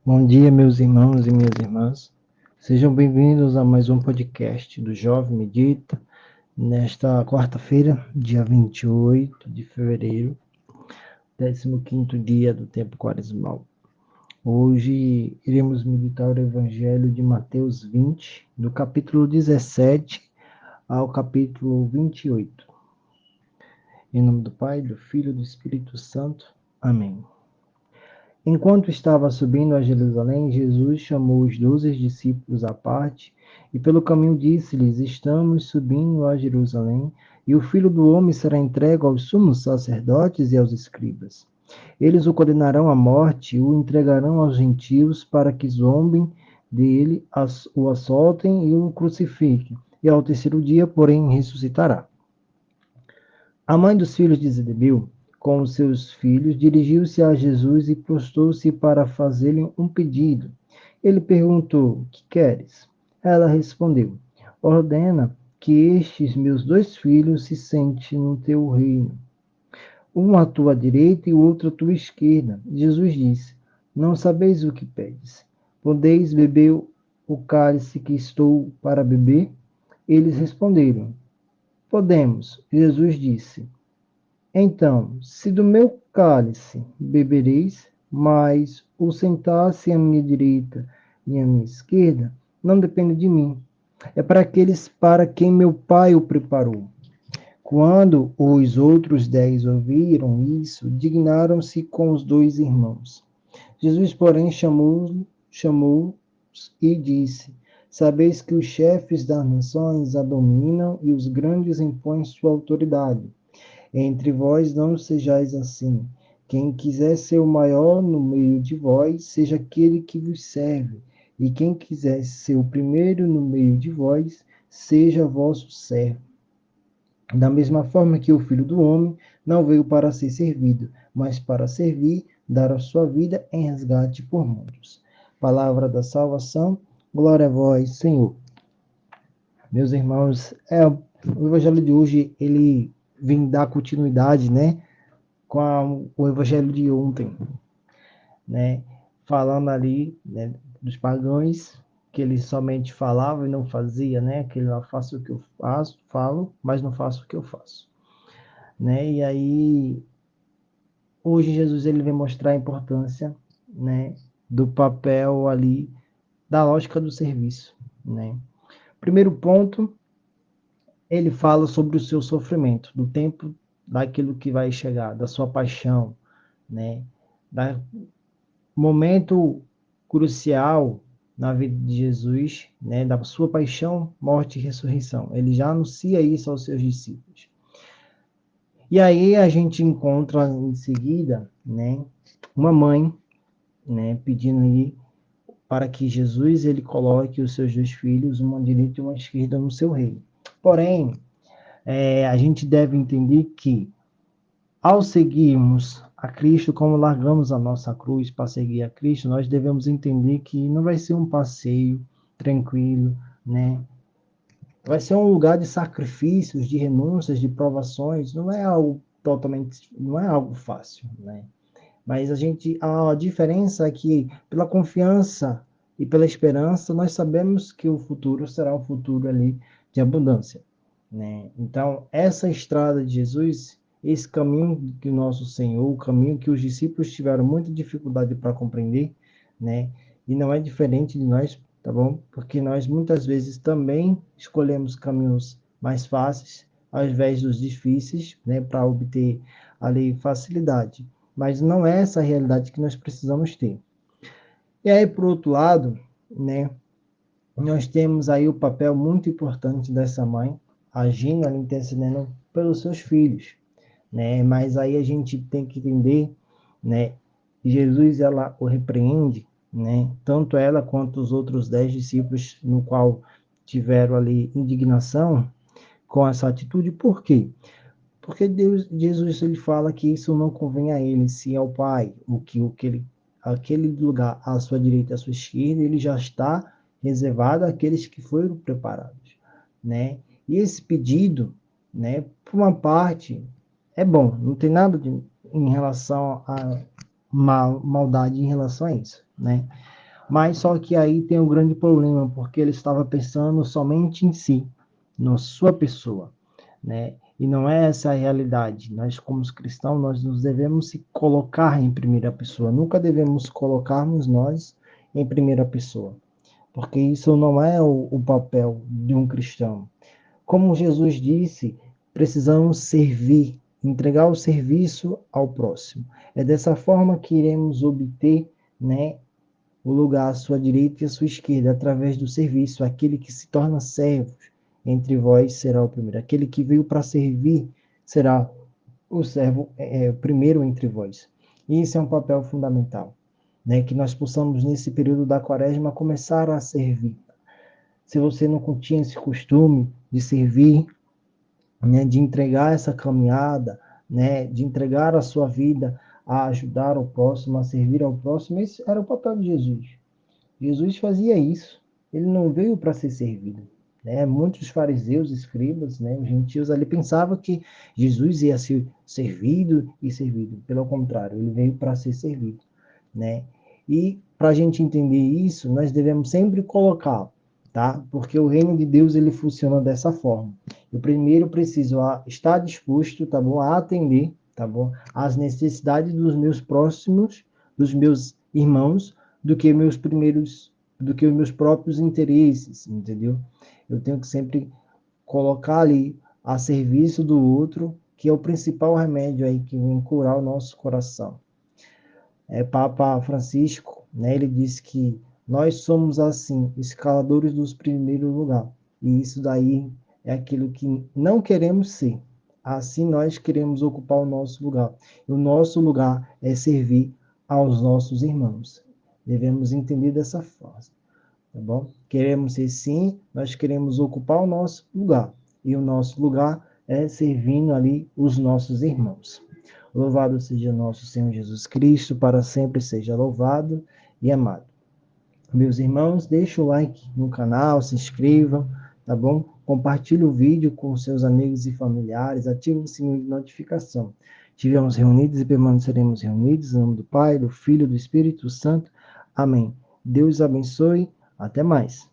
Bom dia, meus irmãos e minhas irmãs. Sejam bem-vindos a mais um podcast do Jovem Medita, nesta quarta-feira, dia 28 de fevereiro, 15º dia do tempo quaresmal. Hoje iremos meditar o Evangelho de Mateus 20, do capítulo 17 ao capítulo 28. Em nome do Pai, do Filho e do Espírito Santo. Amém. Enquanto estava subindo a Jerusalém, Jesus chamou os 12 discípulos à parte e pelo caminho disse-lhes: Estamos subindo a Jerusalém, e o Filho do Homem será entregue aos sumos sacerdotes e aos escribas. Eles o condenarão à morte e o entregarão aos gentios para que zombem dele, o assoltem e o crucifiquem. E ao terceiro dia, porém, ressuscitará. A mãe dos filhos de Zebedeu, com os seus filhos, dirigiu-se a Jesus e prostrou-se para fazer-lhe um pedido. Ele perguntou: Que queres? Ela respondeu: Ordena que estes meus dois filhos se sentem no teu reino, um à tua direita e o outro à tua esquerda. Jesus disse: Não sabeis o que pedes. Podeis beber o cálice que estou para beber? Eles responderam: Podemos. Jesus disse: Então, se do meu cálice bebereis, mas o sentar-se à minha direita e à minha esquerda, não depende de mim. É para aqueles para quem meu Pai o preparou. Quando os outros 10 ouviram isso, dignaram-se com os dois irmãos. Jesus, porém, chamou-os e disse: Sabeis que os chefes das nações a dominam e os grandes impõem sua autoridade. Entre vós não sejais assim. Quem quiser ser o maior no meio de vós, seja aquele que vos serve. E quem quiser ser o primeiro no meio de vós, seja vosso servo. Da mesma forma que o Filho do Homem não veio para ser servido, mas para servir, dar a sua vida em resgate por muitos. Palavra da salvação, glória a vós, Senhor. Meus irmãos, o Evangelho de hoje, ele vem dar continuidade, né, o Evangelho de ontem, né, falando ali, né, dos pagãos, que eles somente falavam e não faziam, né, que eu faço o que eu faço, falo, mas não faço o que eu faço, né, e aí, hoje Jesus, ele vem mostrar a importância, né, do papel ali, da lógica do serviço, né. Primeiro ponto, ele fala sobre o seu sofrimento, do tempo daquilo que vai chegar, da sua paixão, né, da momento crucial na vida de Jesus, né, da sua paixão, morte e ressurreição. Ele já anuncia isso aos seus discípulos. E aí a gente encontra em seguida, né, uma mãe, né, pedindo aí para que Jesus ele coloque os seus dois filhos, uma à direita e uma à esquerda, no seu reino. Porém, a gente deve entender que ao seguirmos a Cristo, como largamos a nossa cruz para seguir a Cristo, nós devemos entender que não vai ser um passeio tranquilo, né? Vai ser um lugar de sacrifícios, de renúncias, de provações. Não é algo totalmente, não é algo fácil, né? Mas a diferença é que pela confiança e pela esperança, nós sabemos que o futuro será um futuro ali de abundância, né? Então, essa estrada de Jesus, esse caminho que o nosso Senhor, o caminho que os discípulos tiveram muita dificuldade para compreender, né? E não é diferente de nós, tá bom? Porque nós muitas vezes também escolhemos caminhos mais fáceis ao invés dos difíceis, né, para obter ali facilidade. Mas não é essa a realidade que nós precisamos ter. E aí, por outro lado, né, nós temos aí o papel muito importante dessa mãe, agindo ali, intercedendo pelos seus filhos, né? Mas aí a gente tem que entender, né? Jesus, ela o repreende, né? Tanto ela quanto os outros 10 discípulos, no qual tiveram ali indignação com essa atitude. Por quê? Porque Jesus, ele fala que isso não convém a ele, sim ao Pai, aquele lugar à sua direita e à sua esquerda, ele já está reservado àqueles que foram preparados, né? E esse pedido, né, por uma parte, é bom, não tem nada em relação maldade em relação a isso, né? Mas só que aí tem um grande problema, porque ele estava pensando somente em si, na sua pessoa, né? E não é essa a realidade. Nós, como cristãos, nós nos devemos se colocar em primeira pessoa. Nunca devemos colocarmos nós em primeira pessoa, porque isso não é o papel de um cristão. Como Jesus disse, precisamos servir, entregar o serviço ao próximo. É dessa forma que iremos obter, né, o lugar à sua direita e à sua esquerda, através do serviço. Aquele que se torna servo entre vós será o primeiro. Aquele que veio para servir será o servo primeiro entre vós. E isso é um papel fundamental, né? Que nós possamos, nesse período da quaresma, começar a servir. Se você não tinha esse costume de servir, né, de entregar essa caminhada, né, de entregar a sua vida a ajudar o próximo, a servir ao próximo, esse era o papel de Jesus. Jesus fazia isso. Ele não veio para ser servido. Né? Muitos fariseus, escribas, né, os gentios ali pensavam que Jesus ia ser servido e servido. Pelo contrário, ele veio para ser servido. Né? E para a gente entender isso, nós devemos sempre colocar, tá? Porque o reino de Deus ele funciona dessa forma. Eu primeiro preciso estar disposto, tá bom, a atender, tá bom, às necessidades dos meus próximos, dos meus irmãos, do que os meus próprios interesses, entendeu? Eu tenho que sempre colocar ali a serviço do outro, que é o principal remédio aí que vem curar o nosso coração. Papa Francisco, né, ele disse que nós somos assim, escaladores dos primeiros lugares. E isso daí é aquilo que não queremos ser. Assim nós queremos ocupar o nosso lugar. E o nosso lugar é servir aos nossos irmãos. Devemos entender dessa forma, tá bom? Queremos ser sim, nós queremos ocupar o nosso lugar. E o nosso lugar é servindo ali os nossos irmãos. Louvado seja nosso Senhor Jesus Cristo, para sempre seja louvado e amado. Meus irmãos, deixa o like no canal, se inscrevam, tá bom? Compartilhe o vídeo com seus amigos e familiares, ative o sininho de notificação. Estivemos reunidos e permaneceremos reunidos, em nome do Pai, do Filho e do Espírito Santo. Amém. Deus abençoe. Até mais.